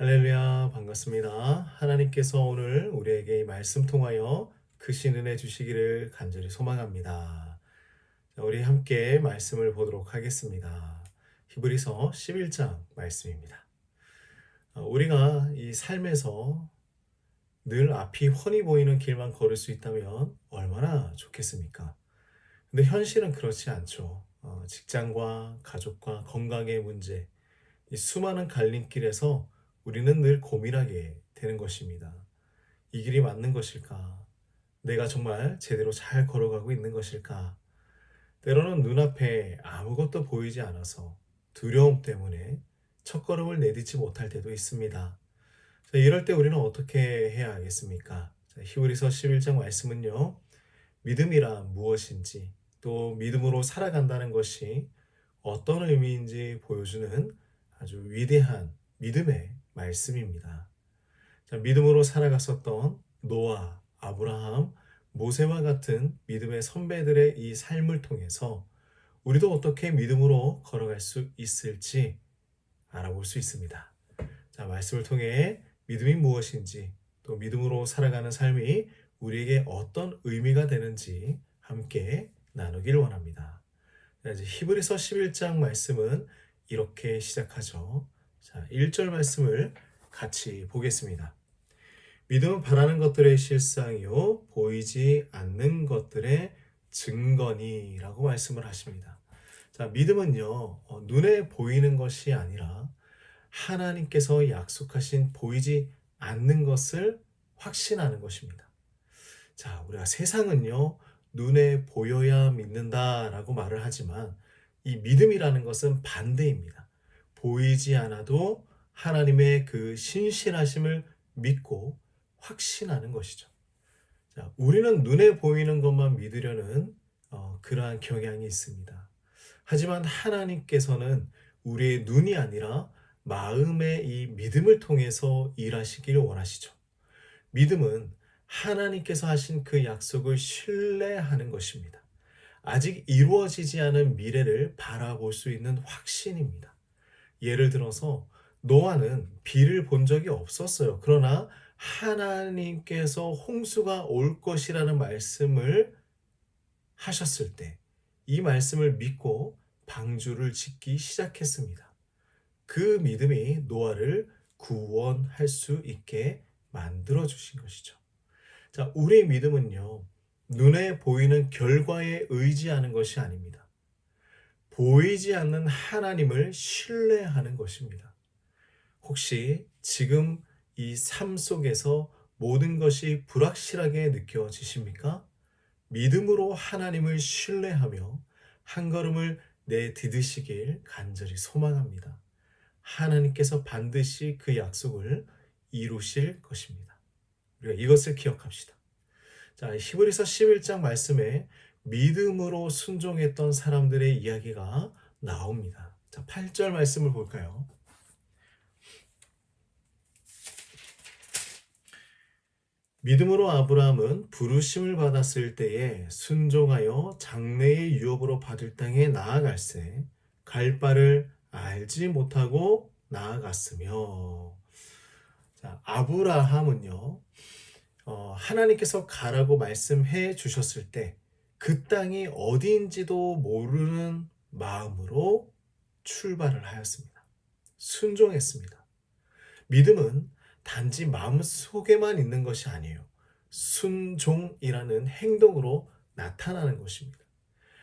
할렐루야, 반갑습니다. 하나님께서 오늘 우리에게 이 말씀 통하여 크신 은혜 주시기를 간절히 소망합니다. 자, 우리 함께 말씀을 보도록 하겠습니다. 히브리서 11장 말씀입니다. 우리가 이 삶에서 늘 앞이 훤히 보이는 길만 걸을 수 있다면 얼마나 좋겠습니까? 근데 현실은 그렇지 않죠. 직장과 가족과 건강의 문제, 이 수많은 갈림길에서 우리는 늘 고민하게 되는 것입니다. 이 길이 맞는 것일까? 내가 정말 제대로 잘 걸어가고 있는 것일까? 때로는 눈앞에 아무것도 보이지 않아서 두려움 때문에 첫걸음을 내딛지 못할 때도 있습니다. 자, 이럴 때 우리는 어떻게 해야 하겠습니까? 자, 히브리서 11장 말씀은요. 믿음이란 무엇인지 또 믿음으로 살아간다는 것이 어떤 의미인지 보여주는 아주 위대한 믿음의 말씀입니다. 자, 믿음으로 살아갔었던 노아, 아브라함, 모세와 같은 믿음의 선배들의 이 삶을 통해서 우리도 어떻게 믿음으로 걸어갈 수 있을지 알아볼 수 있습니다. 자, 말씀을 통해 믿음이 무엇인지 또 믿음으로 살아가는 삶이 우리에게 어떤 의미가 되는지 함께 나누길 원합니다. 자, 이제 히브리서 11장 말씀은 이렇게 시작하죠. 자, 1절 말씀을 같이 보겠습니다. 믿음은 바라는 것들의 실상이요 보이지 않는 것들의 증거니라고 말씀을 하십니다. 자, 믿음은요, 눈에 보이는 것이 아니라 하나님께서 약속하신 보이지 않는 것을 확신하는 것입니다. 자, 우리가 세상은요, 눈에 보여야 믿는다라고 말을 하지만 이 믿음이라는 것은 반대입니다. 보이지 않아도 하나님의 그 신실하심을 믿고 확신하는 것이죠. 자, 우리는 눈에 보이는 것만 믿으려는 그러한 경향이 있습니다. 하지만 하나님께서는 우리의 눈이 아니라 마음의 이 믿음을 통해서 일하시기를 원하시죠. 믿음은 하나님께서 하신 그 약속을 신뢰하는 것입니다. 아직 이루어지지 않은 미래를 바라볼 수 있는 확신입니다. 예를 들어서 노아는 비를 본 적이 없었어요. 그러나 하나님께서 홍수가 올 것이라는 말씀을 하셨을 때 이 말씀을 믿고 방주를 짓기 시작했습니다. 그 믿음이 노아를 구원할 수 있게 만들어 주신 것이죠. 자, 우리의 믿음은요, 눈에 보이는 결과에 의지하는 것이 아닙니다. 보이지 않는 하나님을 신뢰하는 것입니다. 혹시 지금 이 삶 속에서 모든 것이 불확실하게 느껴지십니까? 믿음으로 하나님을 신뢰하며 한 걸음을 내디디시길 간절히 소망합니다. 하나님께서 반드시 그 약속을 이루실 것입니다. 우리가 이것을 기억합시다. 자, 히브리서 11장 말씀에 믿음으로 순종했던 사람들의 이야기가 나옵니다. 자, 8절 말씀을 볼까요? 믿음으로 아브라함은 부르심을 받았을 때에 순종하여 장래의 유업으로 받을 땅에 나아갈새 갈 바를 알지 못하고 나아갔으며. 자, 아브라함은요, 하나님께서 가라고 말씀해 주셨을 때 그 땅이 어디인지도 모르는 마음으로 출발을 하였습니다. 순종했습니다. 믿음은 단지 마음속에만 있는 것이 아니에요. 순종이라는 행동으로 나타나는 것입니다.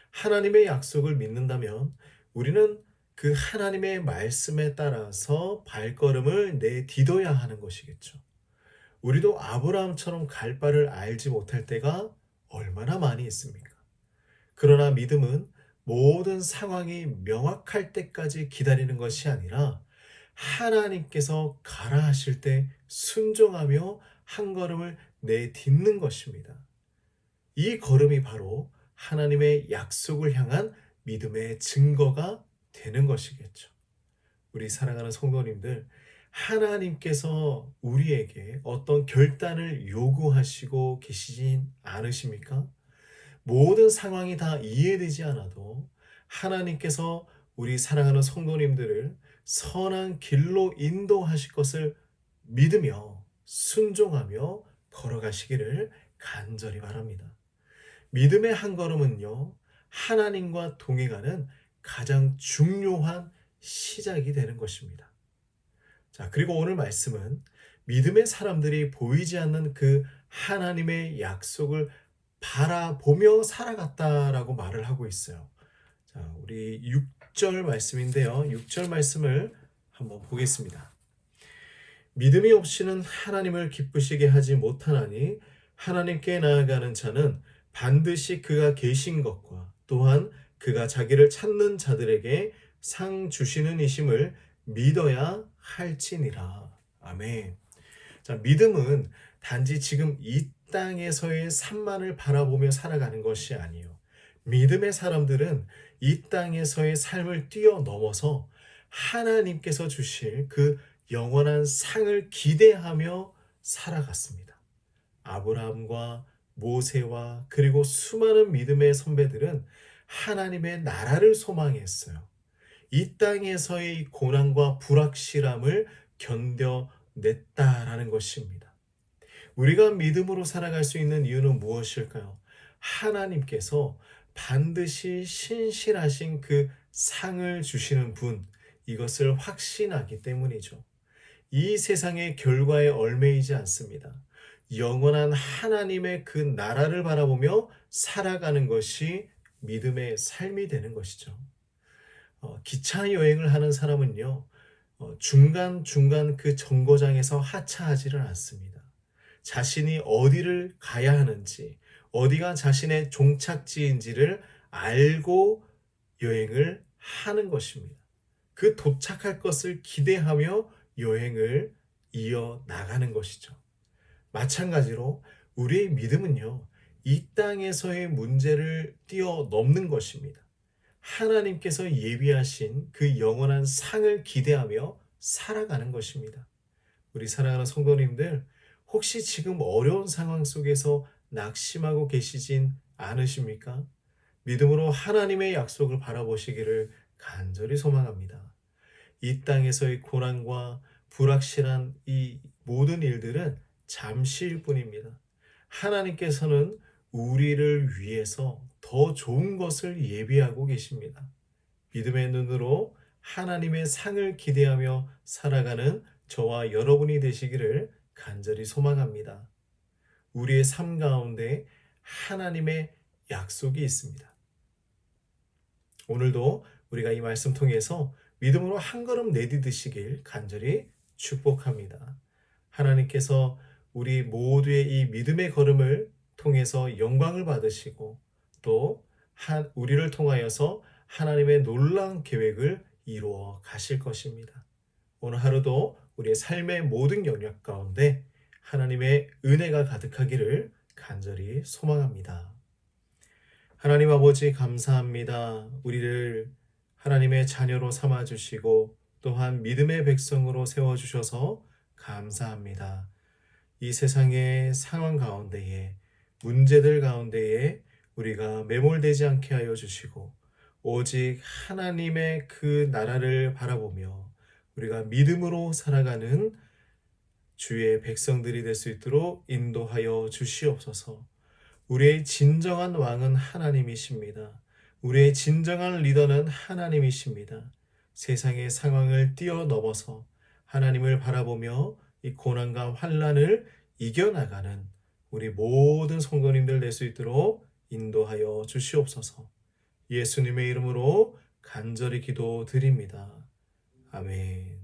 하나님의 약속을 믿는다면 우리는 그 하나님의 말씀에 따라서 발걸음을 내디뎌야 하는 것이겠죠. 우리도 아브라함처럼 갈 바를 알지 못할 때가 얼마나 많이 있습니까? 그러나 믿음은 모든 상황이 명확할 때까지 기다리는 것이 아니라 하나님께서 가라 하실 때 순종하며 한 걸음을 내딛는 것입니다. 이 걸음이 바로 하나님의 약속을 향한 믿음의 증거가 되는 것이겠죠. 우리 사랑하는 성도님들, 하나님께서 우리에게 어떤 결단을 요구하시고 계시진 않으십니까? 모든 상황이 다 이해되지 않아도 하나님께서 우리 사랑하는 성도님들을 선한 길로 인도하실 것을 믿으며 순종하며 걸어가시기를 간절히 바랍니다. 믿음의 한 걸음은요, 하나님과 동행하는 가장 중요한 시작이 되는 것입니다. 자, 그리고 오늘 말씀은 믿음의 사람들이 보이지 않는 그 하나님의 약속을 바라보며 살아갔다라고 말을 하고 있어요. 자, 우리 6절 말씀인데요. 6절 말씀을 한번 보겠습니다. 믿음이 없이는 하나님을 기쁘시게 하지 못하나니 하나님께 나아가는 자는 반드시 그가 계신 것과 또한 그가 자기를 찾는 자들에게 상 주시는 이심을 믿어야 할지니라. 아멘. 자, 믿음은 단지 지금 이 땅에서의 산만을 바라보며 살아가는 것이 아니에요. 믿음의 사람들은 이 땅에서의 삶을 뛰어넘어서 하나님께서 주실 그 영원한 상을 기대하며 살아갔습니다. 아브라함과 모세와 그리고 수많은 믿음의 선배들은 하나님의 나라를 소망했어요. 이 땅에서의 고난과 불확실함을 견뎌냈다라는 것입니다. 우리가 믿음으로 살아갈 수 있는 이유는 무엇일까요? 하나님께서 반드시 신실하신 그 상을 주시는 분, 이것을 확신하기 때문이죠. 이 세상의 결과에 얽매이지 않습니다. 영원한 하나님의 그 나라를 바라보며 살아가는 것이 믿음의 삶이 되는 것이죠. 기차 여행을 하는 사람은요, 중간중간 그 정거장에서 하차하지를 않습니다. 자신이 어디를 가야 하는지, 어디가 자신의 종착지인지를 알고 여행을 하는 것입니다. 그 도착할 것을 기대하며 여행을 이어 나가는 것이죠. 마찬가지로 우리의 믿음은요, 이 땅에서의 문제를 뛰어넘는 것입니다. 하나님께서 예비하신 그 영원한 상을 기대하며 살아가는 것입니다. 우리 사랑하는 성도님들, 혹시 지금 어려운 상황 속에서 낙심하고 계시진 않으십니까? 믿음으로 하나님의 약속을 바라보시기를 간절히 소망합니다. 이 땅에서의 고난과 불확실한 이 모든 일들은 잠시일 뿐입니다. 하나님께서는 우리를 위해서 더 좋은 것을 예비하고 계십니다. 믿음의 눈으로 하나님의 상을 기대하며 살아가는 저와 여러분이 되시기를 간절히 소망합니다. 우리의 삶 가운데 하나님의 약속이 있습니다. 오늘도 우리가 이 말씀 통해서 믿음으로 한 걸음 내디디시길 간절히 축복합니다. 하나님께서 우리 모두의 이 믿음의 걸음을 통해서 영광을 받으시고 또 우리를 통하여서 하나님의 놀라운 계획을 이루어 가실 것입니다. 오늘 하루도 우리의 삶의 모든 영역 가운데 하나님의 은혜가 가득하기를 간절히 소망합니다. 하나님 아버지 감사합니다. 우리를 하나님의 자녀로 삼아주시고 또한 믿음의 백성으로 세워주셔서 감사합니다. 이 세상의 상황 가운데에 문제들 가운데에 우리가 매몰되지 않게 하여 주시고 오직 하나님의 그 나라를 바라보며 우리가 믿음으로 살아가는 주의 백성들이 될 수 있도록 인도하여 주시옵소서. 우리의 진정한 왕은 하나님이십니다. 우리의 진정한 리더는 하나님이십니다. 세상의 상황을 뛰어넘어서 하나님을 바라보며 이 고난과 환난을 이겨나가는 우리 모든 성도님들 될 수 있도록 인도하여 주시옵소서. 예수님의 이름으로 간절히 기도드립니다. 아멘.